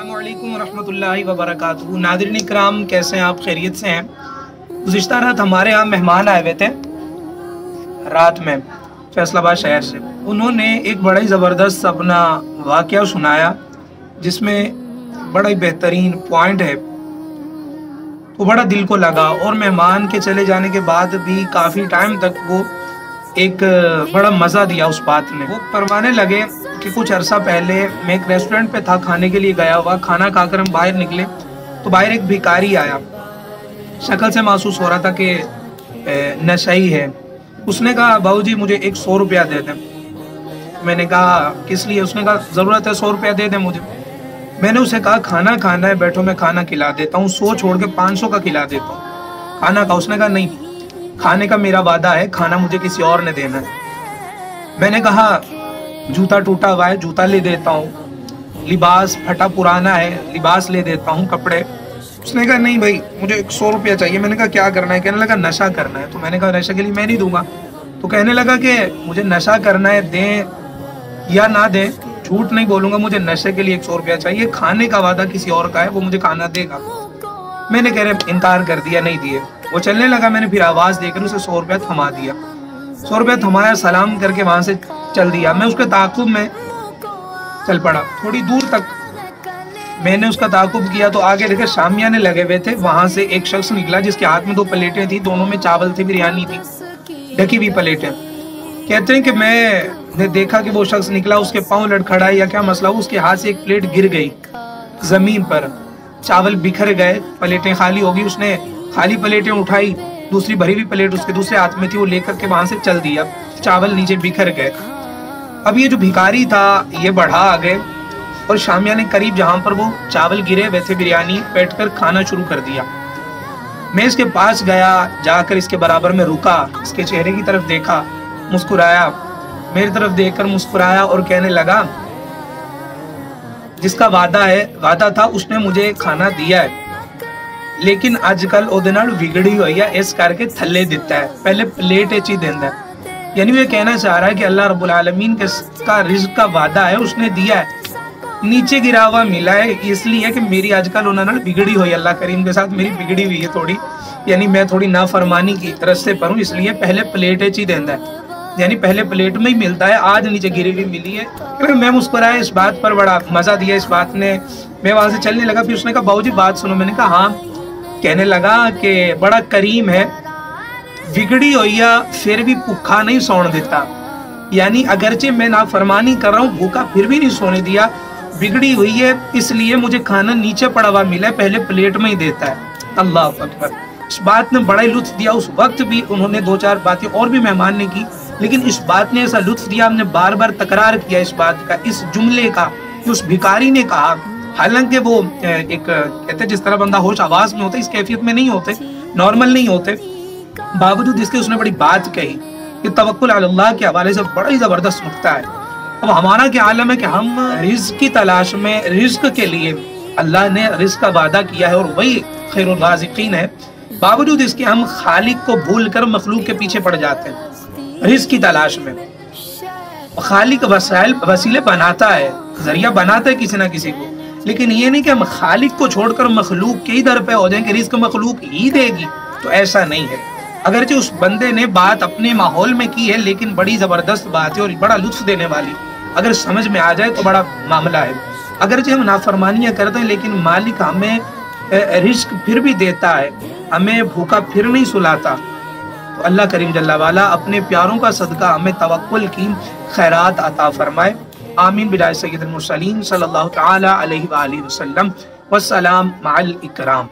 अस्सलामु अलैकुम वरहमतुल्लाहि वबरकातुहू। नाज़रीन इकराम, कैसे हैं आप? खैरियत से हैं? गुज़िश्ता रात हमारे यहाँ मेहमान आए हुए थे रात में फैसलाबाद शहर से। उन्होंने एक बड़ा ही ज़बरदस्त अपना वाक़या सुनाया जिसमें बड़ा ही बेहतरीन पॉइंट है, तो बड़ा दिल को लगा। और मेहमान के चले जाने के बाद भी काफ़ी टाइम तक वो एक बड़ा मज़ा दिया उस बात ने। वो फरमाने लगे कि कुछ अरसा पहले मैं एक रेस्टोरेंट पे था, खाने के लिए गया हुआ। खाना खाकर हम बाहर निकले तो बाहर एक भिखारी आया। शक्ल से महसूस हो रहा था कि नशई है। उसने कहा, बाबूजी मुझे 100 रुपया दे दें। मैंने कहा किस लिए? उसने कहा ज़रूरत है, 100 रुपया दे दें मुझे। मैंने उसे कहा खाना खाना है, बैठो मैं खाना खिला देता हूँ, 100 छोड़ के 500 का खिला देता हूँ खाना का। उसने कहा नहीं, खाने का मेरा वादा है, खाना मुझे किसी और ने देना है। मैंने कहा जूता टूटा हुआ है, जूता ले देता हूँ, लिबास फटा पुराना है, लिबास ले देता हूँ, कपड़े। उसने कहा नहीं भाई, मुझे 100 रुपया चाहिए। मैंने कहा क्या करना है? कहने लगा नशा करना है। तो मैंने कहा नशे के लिए मैं नहीं दूंगा। तो कहने लगा कि मुझे नशा करना है, दें या ना दें, झूठ नहीं बोलूंगा, मुझे नशे के लिए 100 रुपया चाहिए, खाने का वादा किसी और का है, वो मुझे खाना देगा। मैंने कह रहे इनकार कर दिया, नहीं दिए। वो चलने लगा। मैंने फिर आवाज़ देकर उसे 100 रुपया थमा दिया। 100 रुपया थमाया, सलाम करके वहाँ से चल दिया। मैं उसके ताक़ुब में चल पड़ा। थोड़ी दूर तक मैंने उसका ताक़ुब किया तो आगे देखे शामियाने लगे हुए थे। वहाँ से एक शख्स निकला जिसके हाथ में 2 प्लेटें थी, दोनों में चावल थे, बिरयानी थी, ढकी हुई प्लेटें। कहते हैं कि मैंने देखा कि वो शख्स निकला, उसके पाँव लड़खड़ा या क्या मसला हो, उसके हाथ से एक प्लेट गिर गई ज़मीन पर, चावल बिखर गए, प्लेटें खाली हो गई। उसने खाली प्लेटें उठाई, दूसरी भरी हुई प्लेट उसके दूसरे हाथ में थी, वो लेकर के वहां से चल दिया। चावल नीचे बिखर गए। अब ये जो भिखारी था ये बढ़ा आगे और शामियाने करीब जहां पर वो चावल गिरे हुए थे, बिरयानी, बैठकर खाना शुरू कर दिया। मैं इसके पास गया, जाकर इसके बराबर में रुका, इसके चेहरे की तरफ देखा, मुस्कुराया, मेरी तरफ देखकर मुस्कुराया और कहने लगा जिसका वादा था उसने मुझे खाना दिया है, लेकिन आजकल ओदे नाल बिगड़ी हुई है, इस करके थल्ले दिता है, पहले प्लेट ही देंदा है। यानी वो कहना चाह रहा है कि अल्लाह रब्बुल आलमीन का रिज़्क़ का वादा है, उसने दिया है, नीचे गिरा हुआ मिला है, इसलिए कि मेरी आजकल उन्होंने बिगड़ी हुई, अल्लाह करीम के साथ मेरी बिगड़ी हुई है थोड़ी, यानी मैं थोड़ी नाफरमानी की रास्ते पर हूँ, इसलिए पहले प्लेट ही देंदा है, यानी पहले प्लेट में ही मिलता है, आज नीचे गिरी हुई मिली है। क्योंकि मैं मुस्कुराया, इस बात पर बड़ा मज़ा दिया इस बात ने। मैं वहाँ से चलने लगा। फिर उसने कहा बाबूजी बात सुनो। मैंने कहा हाँ। कहने लगा कि बड़ा करीम है, बिगड़ी हुई फिर भी भूखा नहीं सोने देता, यानी अगरचे मैं नाफरमानी कर रहा हूँ, भूखा फिर भी नहीं सोने दिया, बिगड़ी हुई है इसलिए मुझे खाना नीचे पड़ा हुआ मिला है, पहले प्लेट में ही देता है। अल्लाह अकबर। इस बात ने बड़ा ही लुत्फ दिया। उस वक्त भी उन्होंने 2-4 बातें और भी मेहमान ने की, लेकिन इस बात ने ऐसा लुत्फ दिया, हमने बार बार तकरार किया इस बात का, इस जुमले का कि उस भिखारी ने कहा। हालांकि वो एक कहते जिस तरह बंदा होश आवाज में होता है, इस कैफियत में नहीं होते, नॉर्मल नहीं होते, बावजूद इसके उसने बड़ी बात कही कि तवक्कुल अल्लाह के हवाले से बड़ा ही जबरदस्त नुक्ता है। अब हमारा क्या आलम है कि हम रिज़्क़ की तलाश में, रिज़्क़ के लिए अल्लाह ने रिज़्क़ का वादा किया है और वही खैरुर राज़िक़ीन है, बावजूद इसके हम खालिक को भूल कर मखलूक के पीछे पड़ जाते हैं रिज़्क़ की तलाश में। खालिक वसीले बनाता है, जरिया बनाता है किसी ना किसी को, लेकिन ये नहीं कि हम खालिक को छोड़कर मखलूक के ही दर पे हो जाएंगे, रिज़्क़ मखलूक ही देगी, तो ऐसा नहीं है। अगरचे उस बंदे ने बात अपने माहौल में की है, लेकिन बड़ी ज़बरदस्त बात है और बड़ा लुत्फ देने वाली, अगर समझ में आ जाए तो बड़ा मामला है। अगरचे हम नाफरमानियाँ करते हैं, लेकिन मालिक हमें रिज़्क़ फिर भी देता है, हमें भूखा फिर नहीं सुलाता। तो अल्लाह करीम जल्ला वाला अपने प्यारों का सदका हमें तवक्कुल की खैरात अता फरमाए। आमीन बिजाय सय्यदुल मुरसलीन सल्लल्लाहु तआला अलैहि व आलिहि वसल्लम। वस्सलाम मअल इकराम।